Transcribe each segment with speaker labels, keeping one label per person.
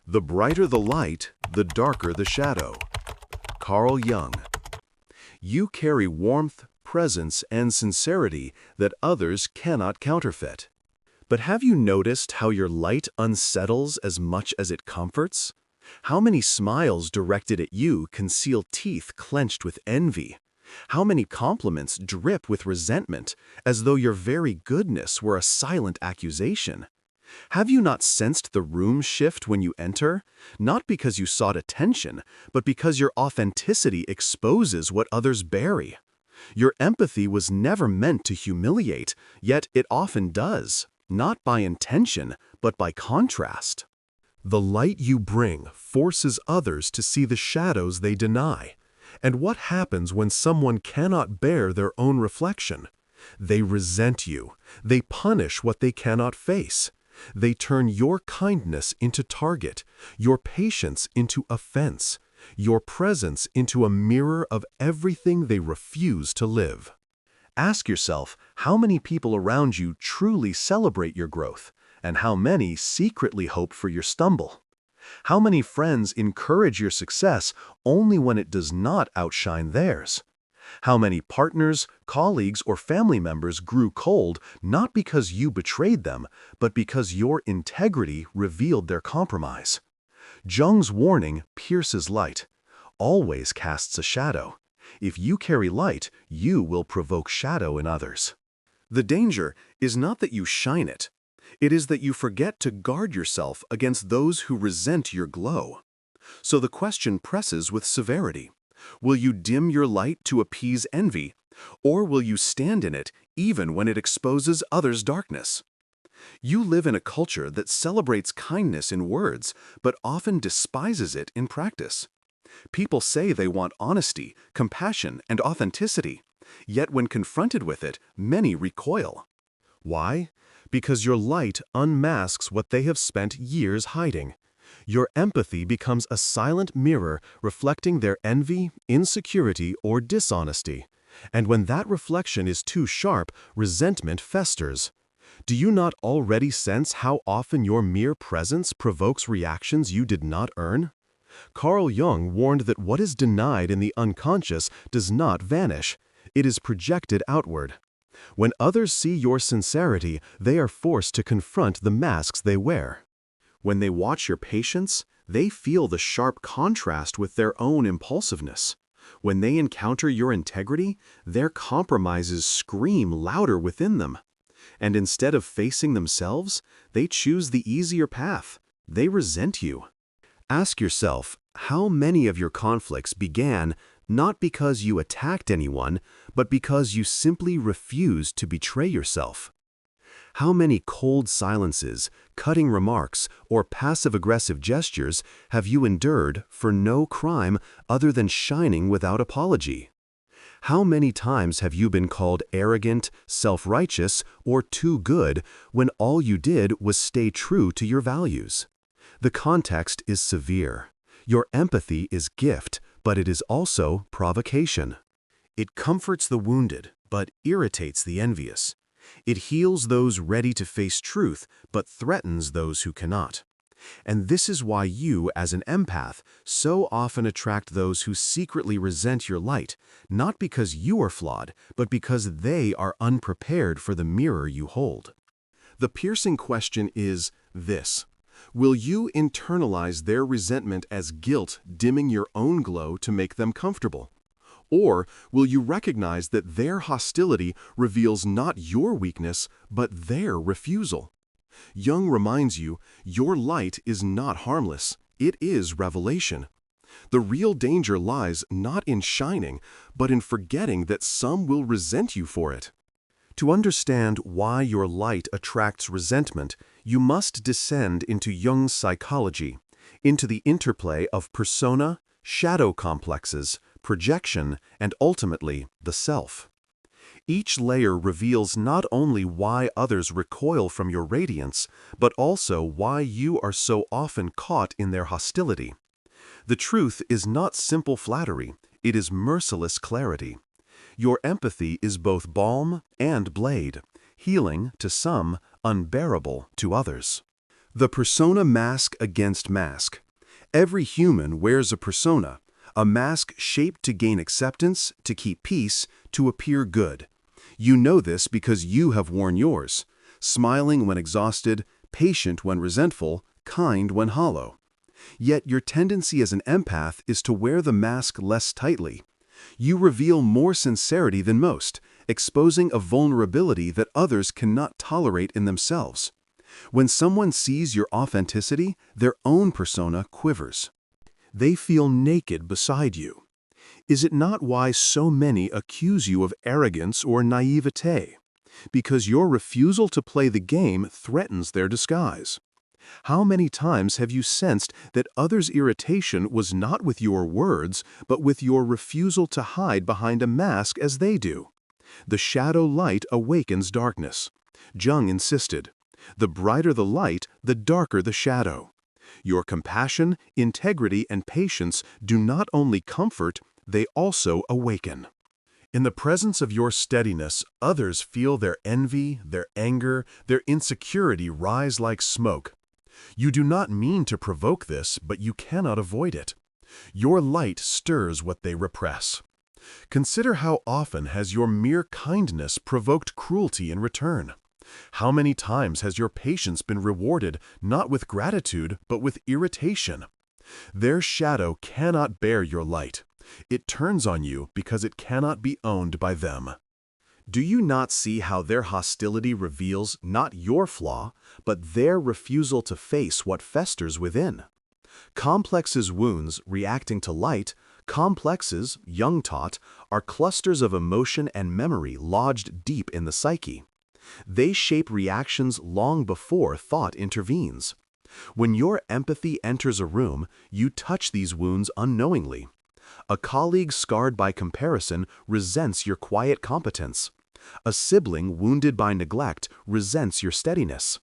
Speaker 1: The brighter the light, the darker the shadow. Carl Jung. You carry warmth, presence, and sincerity that others cannot counterfeit. But have you noticed how your light unsettles as much as it comforts? How many smiles directed at you conceal teeth clenched with envy? How many compliments drip with resentment, as though your very goodness were a silent accusation? Have you not sensed the room shift when you enter? Not because you sought attention, but because your authenticity exposes what others bury. Your empathy was never meant to humiliate, yet it often does, not by intention, but by contrast. The light you bring forces others to see the shadows they deny. And what happens when someone cannot bear their own reflection? They resent you. They punish what they cannot face. They turn your kindness into target, your patience into offense, your presence into a mirror of everything they refuse to live. Ask yourself how many people around you truly celebrate your growth, and how many secretly hope for your stumble. How many friends encourage your success only when it does not outshine theirs? How many partners, colleagues, or family members grew cold not because you betrayed them, but because your integrity revealed their compromise? Jung's warning pierces light, always casts a shadow. If you carry light, you will provoke shadow in others. The danger is not that you shine it. It is that you forget to guard yourself against those who resent your glow. So the question presses with severity. Will you dim your light to appease envy, or will you stand in it even when it exposes others' darkness? You live in a culture that celebrates kindness in words, but often despises it in practice. People say they want honesty, compassion, and authenticity, yet when confronted with it, many recoil. Why? Because your light unmasks what they have spent years hiding. Your empathy becomes a silent mirror reflecting their envy, insecurity, or dishonesty. And when that reflection is too sharp, resentment festers. Do you not already sense how often your mere presence provokes reactions you did not earn? Carl Jung warned that what is denied in the unconscious does not vanish. It is projected outward. When others see your sincerity, they are forced to confront the masks they wear. When they watch your patience, they feel the sharp contrast with their own impulsiveness. When they encounter your integrity, their compromises scream louder within them. And instead of facing themselves, they choose the easier path. They resent you. Ask yourself how many of your conflicts began not because you attacked anyone, but because you simply refused to betray yourself. How many cold silences, cutting remarks, or passive-aggressive gestures have you endured for no crime other than shining without apology? How many times have you been called arrogant, self-righteous, or too good when all you did was stay true to your values? The context is severe. Your empathy is gift, but it is also provocation. It comforts the wounded, but irritates the envious. It heals those ready to face truth, but threatens those who cannot. And this is why you, as an empath, so often attract those who secretly resent your light, not because you are flawed, but because they are unprepared for the mirror you hold. The piercing question is this: will you internalize their resentment as guilt, dimming your own glow to make them comfortable? Or will you recognize that their hostility reveals not your weakness, but their refusal? Jung reminds you, your light is not harmless, it is revelation. The real danger lies not in shining, but in forgetting that some will resent you for it. To understand why your light attracts resentment, you must descend into Jung's psychology, into the interplay of persona, shadow complexes, projection, and ultimately, the self. Each layer reveals not only why others recoil from your radiance, but also why you are so often caught in their hostility. The truth is not simple flattery, it is merciless clarity. Your empathy is both balm and blade, healing to some, unbearable to others. The persona mask against mask. Every human wears a mask shaped to gain acceptance, to keep peace, to appear good. You know this because you have worn yours, smiling when exhausted, patient when resentful, kind when hollow. Yet your tendency as an empath is to wear the mask less tightly. You reveal more sincerity than most, exposing a vulnerability that others cannot tolerate in themselves. When someone sees your authenticity, their own persona quivers. They feel naked beside you. Is it not why so many accuse you of arrogance or naivete? Because your refusal to play the game threatens their disguise. How many times have you sensed that others' irritation was not with your words, but with your refusal to hide behind a mask as they do? The shadow light awakens darkness. Jung insisted, "The brighter the light, the darker the shadow." Your compassion, integrity, and patience do not only comfort, they also awaken. In the presence of your steadiness, others feel their envy, their anger, their insecurity rise like smoke. You do not mean to provoke this, but you cannot avoid it. Your light stirs what they repress. Consider how often has your mere kindness provoked cruelty in return. How many times has your patience been rewarded not with gratitude, but with irritation? Their shadow cannot bear your light. It turns on you because it cannot be owned by them. Do you not see how their hostility reveals not your flaw, but their refusal to face what festers within? Complexes' wounds reacting to light, complexes, Jung taught, are clusters of emotion and memory lodged deep in the psyche. They shape reactions long before thought intervenes. When your empathy enters a room, you touch these wounds unknowingly. A colleague scarred by comparison resents your quiet competence. A sibling wounded by neglect resents your steadiness.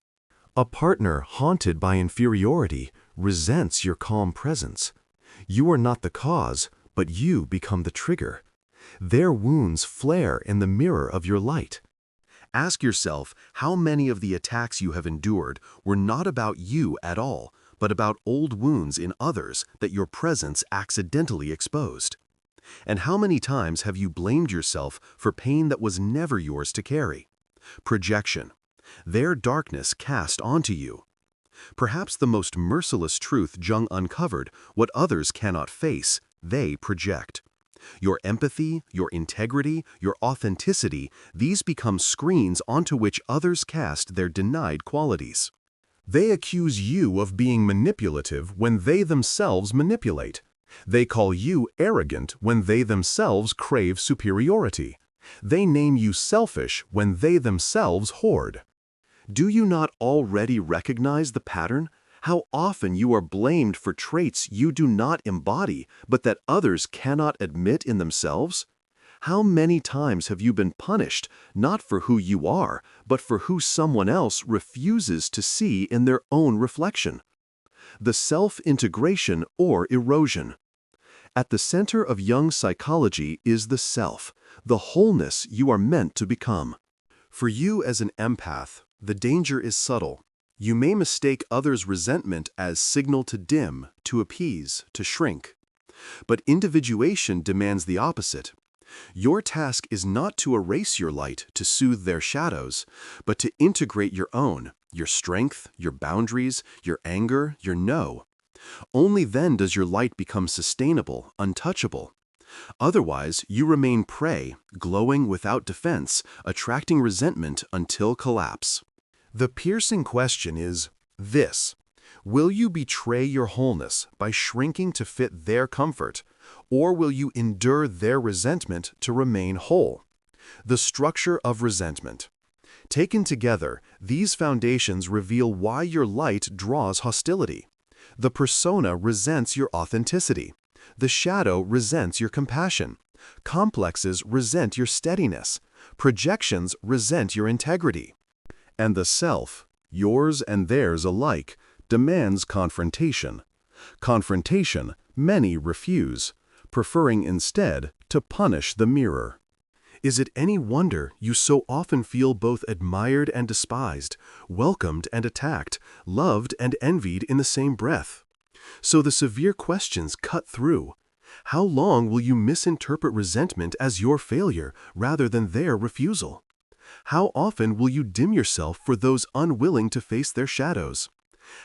Speaker 1: A partner haunted by inferiority resents your calm presence. You are not the cause, but you become the trigger. Their wounds flare in the mirror of your light. Ask yourself how many of the attacks you have endured were not about you at all, but about old wounds in others that your presence accidentally exposed. And how many times have you blamed yourself for pain that was never yours to carry? Projection. Their darkness cast onto you. Perhaps the most merciless truth Jung uncovered, what others cannot face, they project. Your empathy, your integrity, your authenticity, these become screens onto which others cast their denied qualities. They accuse you of being manipulative when they themselves manipulate. They call you arrogant when they themselves crave superiority. They name you selfish when they themselves hoard. Do you not already recognize the pattern? How often you are blamed for traits you do not embody, but that others cannot admit in themselves? How many times have you been punished, not for who you are, but for who someone else refuses to see in their own reflection? The self-integration or erosion. At the center of Jung's psychology is the self, the wholeness you are meant to become. For you as an empath, the danger is subtle. You may mistake others' resentment as signal to dim, to appease, to shrink. But individuation demands the opposite. Your task is not to erase your light to soothe their shadows, but to integrate your own, your strength, your boundaries, your anger, your no. Only then does your light become sustainable, untouchable. Otherwise, you remain prey, glowing without defense, attracting resentment until collapse. The piercing question is this: will you betray your wholeness by shrinking to fit their comfort, or will you endure their resentment to remain whole? The structure of resentment. Taken together, these foundations reveal why your light draws hostility. The persona resents your authenticity. The shadow resents your compassion. Complexes resent your steadiness. Projections resent your integrity. And the self, yours and theirs alike, demands confrontation. Confrontation many refuse, preferring instead to punish the mirror. Is it any wonder you so often feel both admired and despised, welcomed and attacked, loved and envied in the same breath? So the severe questions cut through. How long will you misinterpret resentment as your failure rather than their refusal? How often will you dim yourself for those unwilling to face their shadows?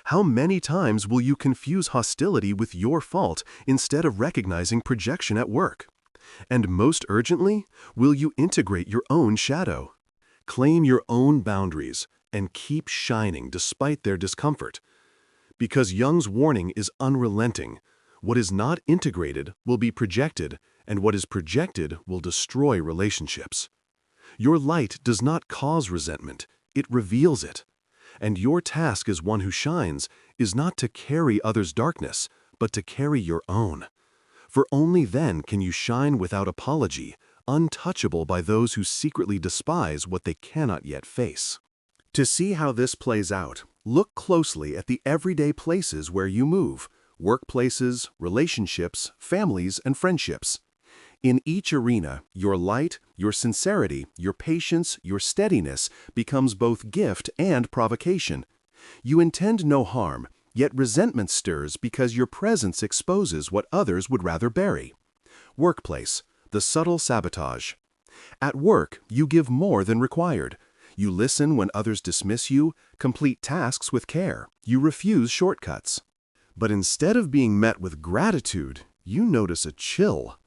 Speaker 1: How many times will you confuse hostility with your fault instead of recognizing projection at work? And most urgently, will you integrate your own shadow? Claim your own boundaries and keep shining despite their discomfort. Because Jung's warning is unrelenting. What is not integrated will be projected, and what is projected will destroy relationships. Your light does not cause resentment, it reveals it. And your task as one who shines is not to carry others' darkness, but to carry your own. For only then can you shine without apology, untouchable by those who secretly despise what they cannot yet face. To see how this plays out, look closely at the everyday places where you move: workplaces, relationships, families, and friendships. In each arena, your light, your sincerity, your patience, your steadiness becomes both gift and provocation. You intend no harm, yet resentment stirs because your presence exposes what others would rather bury. Workplace, the subtle sabotage. At work, you give more than required. You listen when others dismiss you, complete tasks with care. You refuse shortcuts. But instead of being met with gratitude, you notice a chill.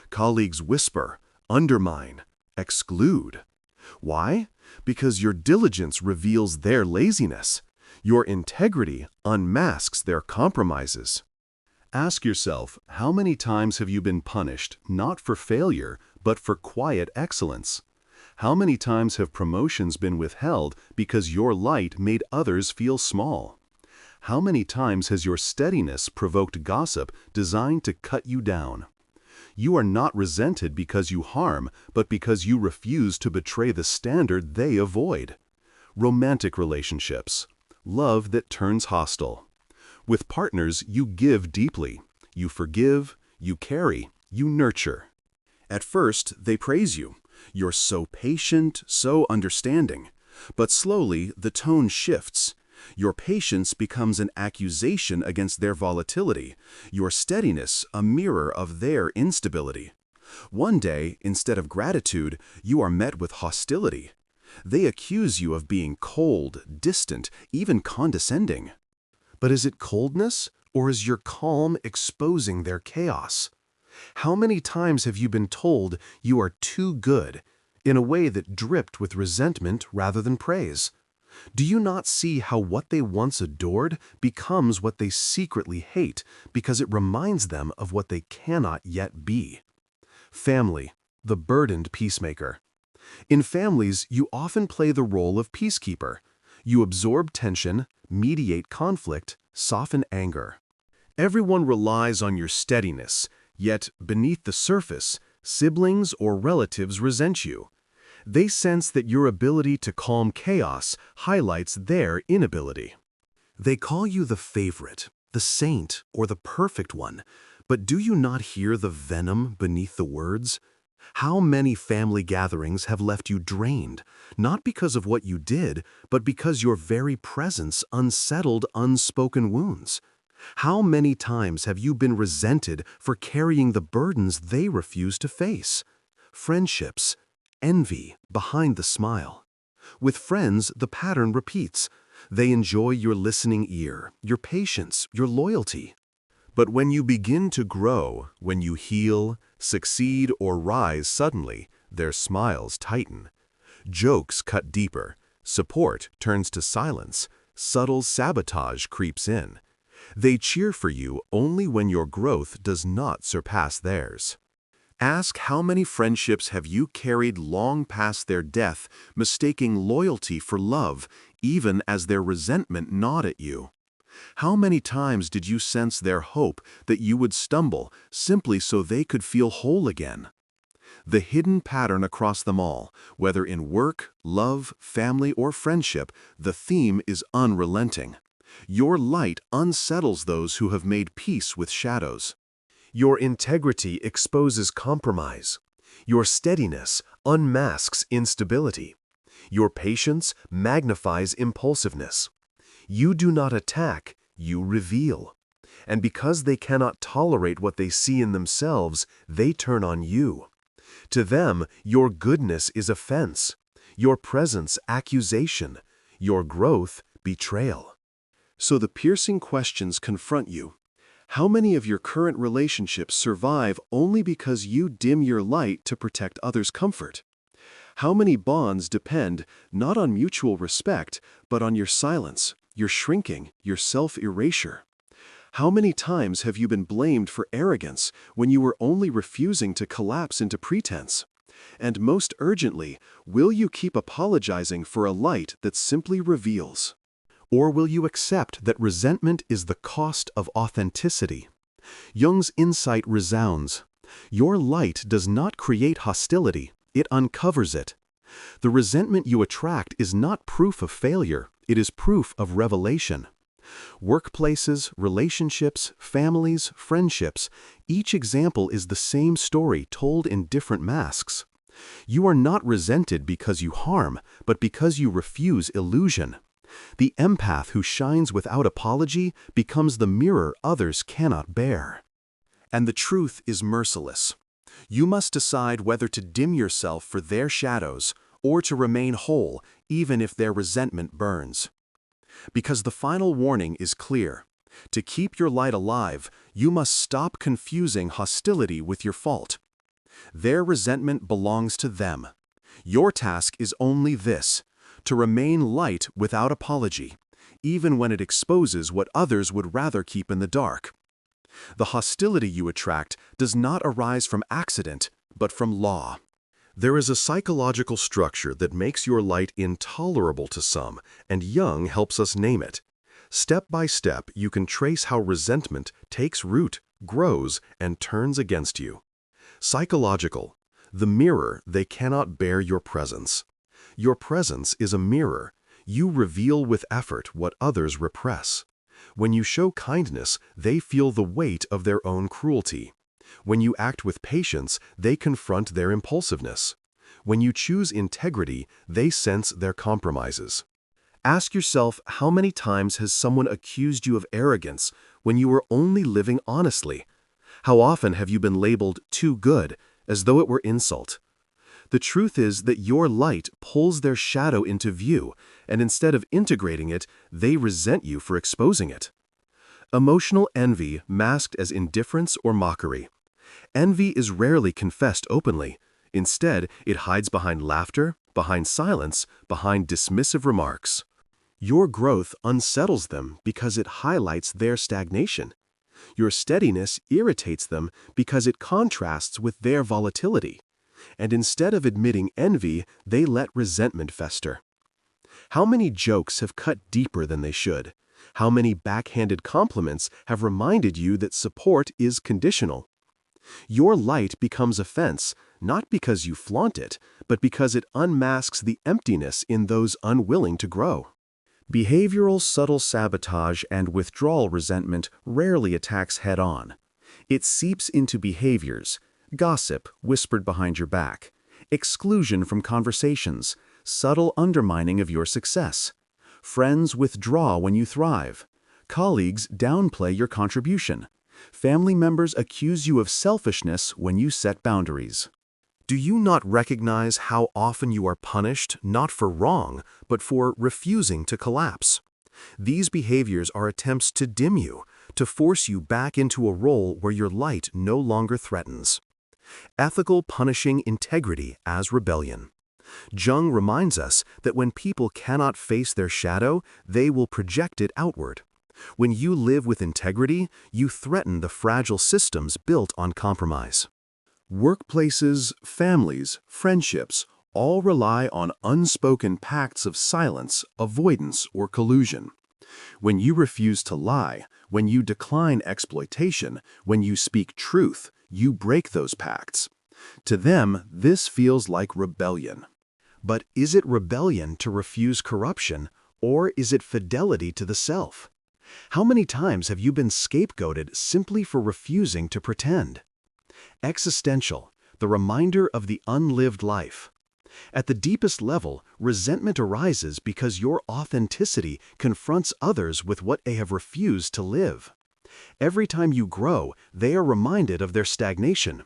Speaker 1: Colleagues whisper, undermine, exclude. Why? Because your diligence reveals their laziness. Your integrity unmasks their compromises. Ask yourself, how many times have you been punished, not for failure, but for quiet excellence? How many times have promotions been withheld because your light made others feel small? How many times has your steadiness provoked gossip designed to cut you down? You are not resented because you harm, but because you refuse to betray the standard they avoid. Romantic relationships. Love that turns hostile. With partners, you give deeply. You forgive, you carry, you nurture. At first, they praise you. You're so patient, so understanding. But slowly, the tone shifts. Your patience becomes an accusation against their volatility, your steadiness a mirror of their instability. One day, instead of gratitude, you are met with hostility. They accuse you of being cold, distant, even condescending. But is it coldness, or is your calm exposing their chaos? How many times have you been told you are too good, in a way that dripped with resentment rather than praise? Do you not see how what they once adored becomes what they secretly hate because it reminds them of what they cannot yet be? Family, the burdened peacemaker. In families, you often play the role of peacekeeper. You absorb tension, mediate conflict, soften anger. Everyone relies on your steadiness, yet beneath the surface, siblings or relatives resent you. They sense that your ability to calm chaos highlights their inability. They call you the favorite, the saint, or the perfect one, but do you not hear the venom beneath the words? How many family gatherings have left you drained, not because of what you did, but because your very presence unsettled unspoken wounds? How many times have you been resented for carrying the burdens they refuse to face? Friendships, envy behind the smile. With friends, the pattern repeats. They enjoy your listening ear, your patience, your loyalty. But when you begin to grow, when you heal, succeed, or rise suddenly, their smiles tighten. Jokes cut deeper. Support turns to silence. Subtle sabotage creeps in. They cheer for you only when your growth does not surpass theirs. Ask how many friendships have you carried long past their death, mistaking loyalty for love, even as their resentment gnawed at you? How many times did you sense their hope that you would stumble simply so they could feel whole again? The hidden pattern across them all, whether in work, love, family, or friendship, the theme is unrelenting. Your light unsettles those who have made peace with shadows. Your integrity exposes compromise. Your steadiness unmasks instability. Your patience magnifies impulsiveness. You do not attack, you reveal. And because they cannot tolerate what they see in themselves, they turn on you. To them, your goodness is offense, your presence accusation, your growth betrayal. So the piercing questions confront you. How many of your current relationships survive only because you dim your light to protect others' comfort? How many bonds depend not on mutual respect, but on your silence, your shrinking, your self-erasure? How many times have you been blamed for arrogance when you were only refusing to collapse into pretense? And most urgently, will you keep apologizing for a light that simply reveals? Or will you accept that resentment is the cost of authenticity? Jung's insight resounds. Your light does not create hostility, it uncovers it. The resentment you attract is not proof of failure, it is proof of revelation. Workplaces, relationships, families, friendships, each example is the same story told in different masks. You are not resented because you harm, but because you refuse illusion. The empath who shines without apology becomes the mirror others cannot bear. And the truth is merciless. You must decide whether to dim yourself for their shadows or to remain whole even if their resentment burns. Because the final warning is clear. To keep your light alive, you must stop confusing hostility with your fault. Their resentment belongs to them. Your task is only this: to remain light without apology, even when it exposes what others would rather keep in the dark. The hostility you attract does not arise from accident, but from law. There is a psychological structure that makes your light intolerable to some, and Jung helps us name it. Step by step, you can trace how resentment takes root, grows, and turns against you. Psychological. The mirror, they cannot bear your presence. Your presence is a mirror. You reveal with effort what others repress. When you show kindness, they feel the weight of their own cruelty. When you act with patience, they confront their impulsiveness. When you choose integrity, they sense their compromises. Ask yourself, how many times has someone accused you of arrogance when you were only living honestly? How often have you been labeled too good, as though it were insult? The truth is that your light pulls their shadow into view, and instead of integrating it, they resent you for exposing it. Emotional envy masked as indifference or mockery. Envy is rarely confessed openly. Instead, it hides behind laughter, behind silence, behind dismissive remarks. Your growth unsettles them because it highlights their stagnation. Your steadiness irritates them because it contrasts with their volatility. And instead of admitting envy, they let resentment fester. How many jokes have cut deeper than they should? How many backhanded compliments have reminded you that support is conditional? Your light becomes offense, not because you flaunt it, but because it unmasks the emptiness in those unwilling to grow. Behavioral subtle sabotage and withdrawal resentment rarely attacks head-on. It seeps into behaviors: gossip whispered behind your back, exclusion from conversations, subtle undermining of your success. Friends withdraw when you thrive. Colleagues downplay your contribution. Family members accuse you of selfishness when you set boundaries. Do you not recognize how often you are punished, not for wrong, but for refusing to collapse? These behaviors are attempts to dim you, to force you back into a role where your light no longer threatens. Ethical punishing integrity as rebellion. Jung reminds us that when people cannot face their shadow, they will project it outward. When you live with integrity, you threaten the fragile systems built on compromise. Workplaces, families, friendships all rely on unspoken pacts of silence, avoidance, or collusion. When you refuse to lie, when you decline exploitation, when you speak truth, you break those pacts. To them, this feels like rebellion. But is it rebellion to refuse corruption, or is it fidelity to the self? How many times have you been scapegoated simply for refusing to pretend? Existential, the reminder of the unlived life. At the deepest level, resentment arises because your authenticity confronts others with what they have refused to live. Every time you grow, they are reminded of their stagnation.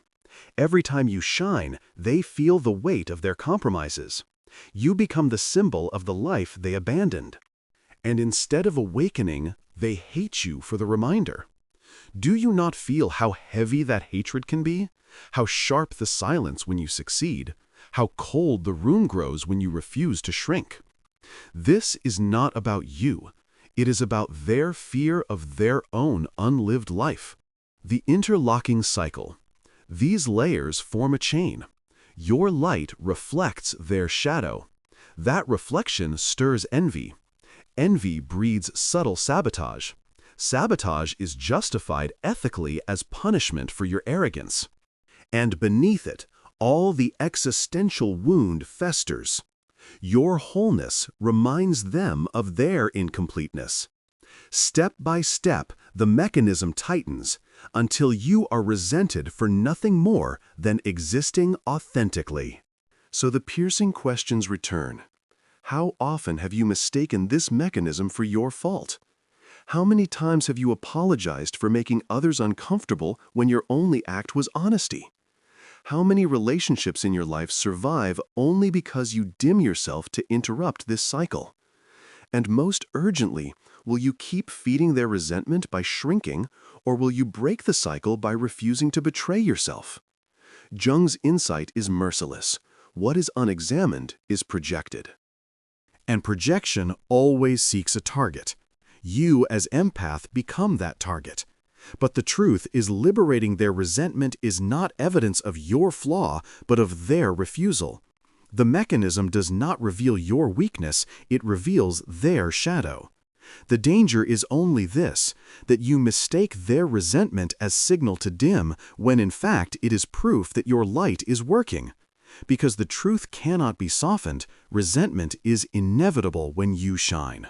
Speaker 1: Every time you shine, they feel the weight of their compromises. You become the symbol of the life they abandoned. And instead of awakening, they hate you for the reminder. Do you not feel how heavy that hatred can be? How sharp the silence when you succeed? How cold the room grows when you refuse to shrink? This is not about you. It is about their fear of their own unlived life. The interlocking cycle. These layers form a chain. Your light reflects their shadow. That reflection stirs envy. Envy breeds subtle sabotage. Sabotage is justified ethically as punishment for your arrogance. And beneath it, all the existential wound festers. Your wholeness reminds them of their incompleteness. Step by step, the mechanism tightens until you are resented for nothing more than existing authentically. So the piercing questions return. How often have you mistaken this mechanism for your fault? How many times have you apologized for making others uncomfortable when your only act was honesty? How many relationships in your life survive only because you dim yourself to interrupt this cycle? And most urgently, will you keep feeding their resentment by shrinking, or will you break the cycle by refusing to betray yourself? Jung's insight is merciless. What is unexamined is projected. And projection always seeks a target. You, as empath, become that target. But the truth is, liberating their resentment is not evidence of your flaw, but of their refusal. The mechanism does not reveal your weakness, it reveals their shadow. The danger is only this, that you mistake their resentment as signal to dim, when in fact it is proof that your light is working. Because the truth cannot be softened, resentment is inevitable when you shine.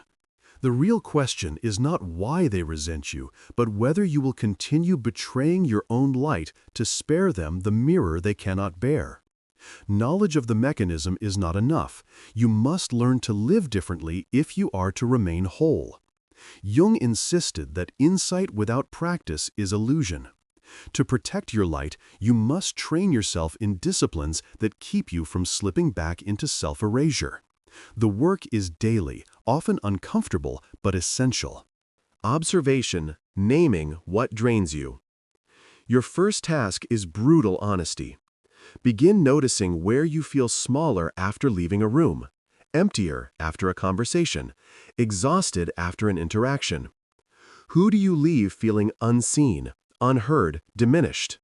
Speaker 1: The real question is not why they resent you, but whether you will continue betraying your own light to spare them the mirror they cannot bear. Knowledge of the mechanism is not enough. You must learn to live differently if you are to remain whole. Jung insisted that insight without practice is illusion. To protect your light, you must train yourself in disciplines that keep you from slipping back into self-erasure. The work is daily, often uncomfortable, but essential. Observation, naming what drains you. Your first task is brutal honesty. Begin noticing where you feel smaller after leaving a room, emptier after a conversation, exhausted after an interaction. Who do you leave feeling unseen, unheard, diminished?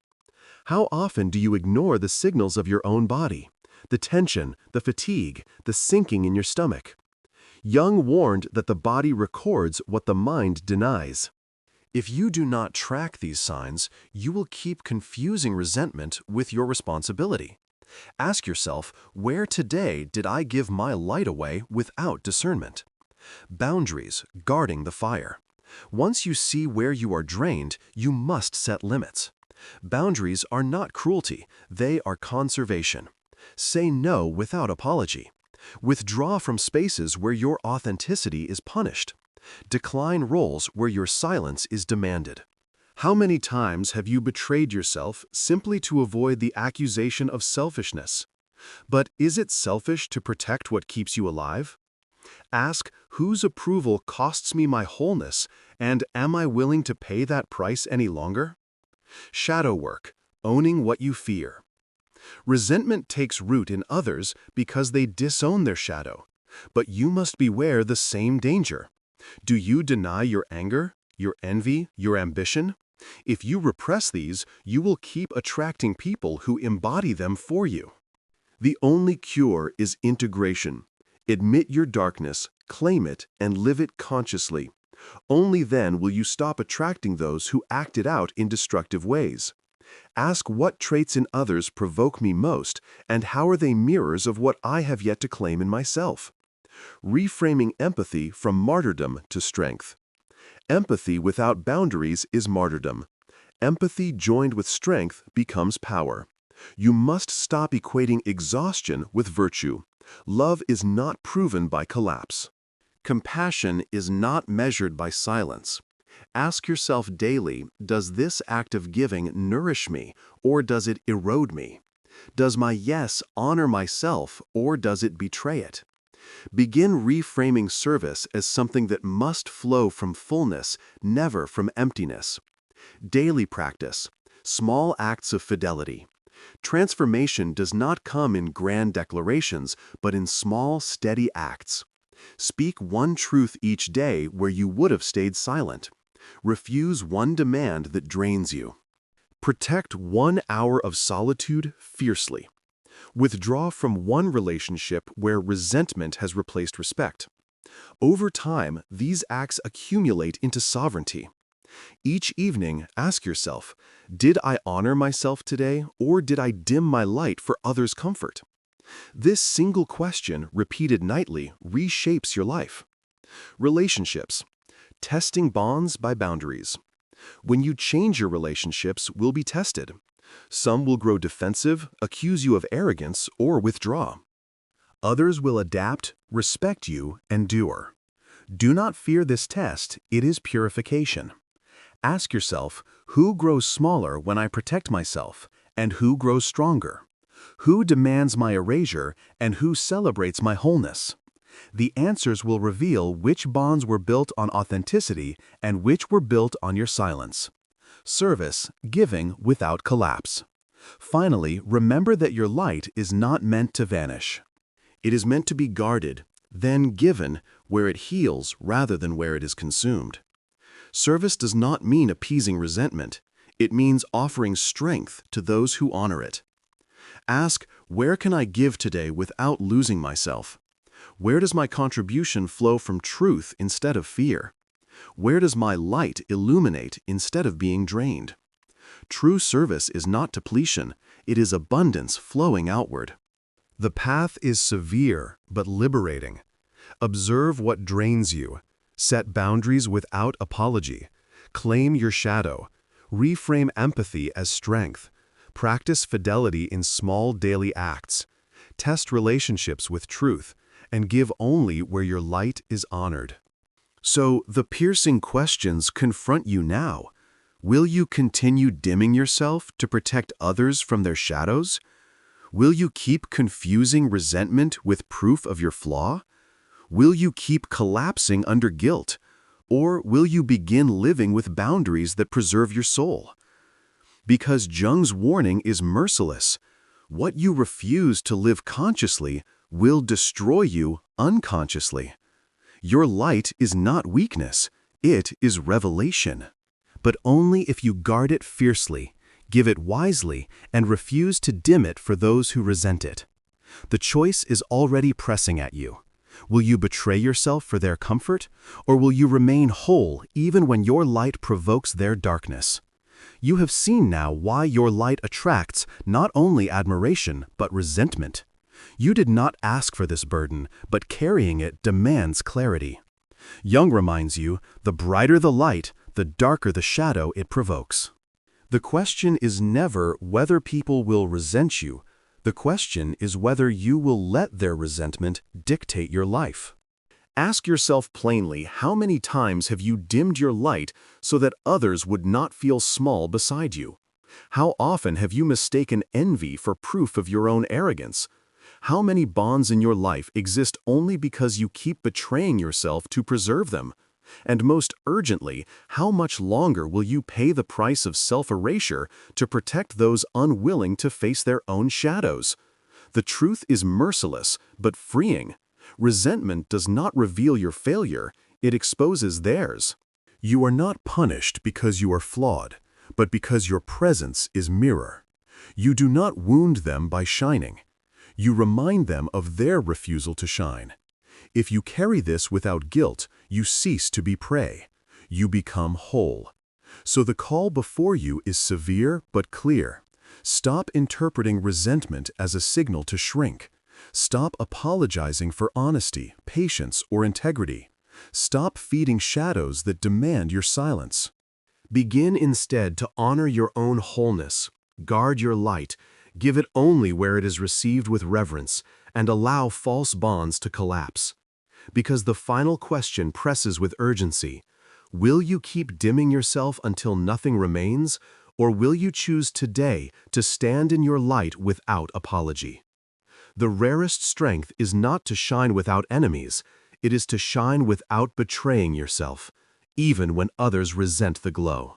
Speaker 1: How often do you ignore the signals of your own body? The tension, the fatigue, the sinking in your stomach. Jung warned that the body records what the mind denies. If you do not track these signs, you will keep confusing resentment with your responsibility. Ask yourself, where today did I give my light away without discernment? Boundaries, guarding the fire. Once you see where you are drained, you must set limits. Boundaries are not cruelty, they are conservation. Say no without apology. Withdraw from spaces where your authenticity is punished. Decline roles where your silence is demanded. How many times have you betrayed yourself simply to avoid the accusation of selfishness? But is it selfish to protect what keeps you alive? Ask, whose approval costs me my wholeness, and am I willing to pay that price any longer? Shadow work, owning what you fear. Resentment takes root in others because they disown their shadow. But you must beware the same danger. Do you deny your anger, your envy, your ambition? If you repress these, you will keep attracting people who embody them for you. The only cure is integration. Admit your darkness, claim it, and live it consciously. Only then will you stop attracting those who act it out in destructive ways. Ask what traits in others provoke me most, and how are they mirrors of what I have yet to claim in myself. Reframing empathy from martyrdom to strength. Empathy without boundaries is martyrdom. Empathy joined with strength becomes power. You must stop equating exhaustion with virtue. Love is not proven by collapse. Compassion is not measured by silence. Ask yourself daily, does this act of giving nourish me, or does it erode me? Does my yes honor myself, or does it betray it? Begin reframing service as something that must flow from fullness, never from emptiness. Daily practice, small acts of fidelity. Transformation does not come in grand declarations, but in small, steady acts. Speak one truth each day where you would have stayed silent. Refuse one demand that drains you. Protect 1 hour of solitude fiercely. Withdraw from one relationship where resentment has replaced respect. Over time, these acts accumulate into sovereignty. Each evening, ask yourself, did I honor myself today, or did I dim my light for others' comfort? This single question, repeated nightly, reshapes your life. Relationships. Testing bonds by boundaries. When you change your relationships will be tested. Some will grow defensive, accuse you of arrogance, or withdraw. Others will adapt, respect you, endure. Do not fear this test, it is purification. Ask yourself, who grows smaller when I protect myself, and who grows stronger? Who demands my erasure, and who celebrates my wholeness? The answers will reveal which bonds were built on authenticity and which were built on your silence. Service, giving without collapse. Finally, remember that your light is not meant to vanish. It is meant to be guarded, then given where it heals rather than where it is consumed. Service does not mean appeasing resentment. It means offering strength to those who honor it. Ask, where can I give today without losing myself? Where does my contribution flow from truth instead of fear? Where does my light illuminate instead of being drained? True service is not depletion, it is abundance flowing outward. The path is severe but liberating. Observe what drains you. Set boundaries without apology. Claim your shadow. Reframe empathy as strength. Practice fidelity in small daily acts. Test relationships with truth, and give only where your light is honored. So, the piercing questions confront you now. Will you continue dimming yourself to protect others from their shadows? Will you keep confusing resentment with proof of your flaw? Will you keep collapsing under guilt? Or will you begin living with boundaries that preserve your soul? Because Jung's warning is merciless. What you refuse to live consciously will destroy you unconsciously. Your light is not weakness, it is revelation. But only if you guard it fiercely, give it wisely, and refuse to dim it for those who resent it. The choice is already pressing at you. Will you betray yourself for their comfort, or will you remain whole even when your light provokes their darkness? You have seen now why your light attracts not only admiration but resentment. You did not ask for this burden, but carrying it demands clarity. Jung reminds you, the brighter the light, the darker the shadow it provokes. The question is never whether people will resent you. The question is whether you will let their resentment dictate your life. Ask yourself plainly, how many times have you dimmed your light so that others would not feel small beside you? How often have you mistaken envy for proof of your own arrogance? How many bonds in your life exist only because you keep betraying yourself to preserve them? And most urgently, how much longer will you pay the price of self-erasure to protect those unwilling to face their own shadows? The truth is merciless, but freeing. Resentment does not reveal your failure, it exposes theirs. You are not punished because you are flawed, but because your presence is mirror. You do not wound them by shining. You remind them of their refusal to shine. If you carry this without guilt, you cease to be prey. You become whole. So the call before you is severe but clear. Stop interpreting resentment as a signal to shrink. Stop apologizing for honesty, patience, or integrity. Stop feeding shadows that demand your silence. Begin instead to honor your own wholeness. Guard your light. Give it only where it is received with reverence, and allow false bonds to collapse. Because the final question presses with urgency. Will you keep dimming yourself until nothing remains, or will you choose today to stand in your light without apology? The rarest strength is not to shine without enemies, it is to shine without betraying yourself, even when others resent the glow.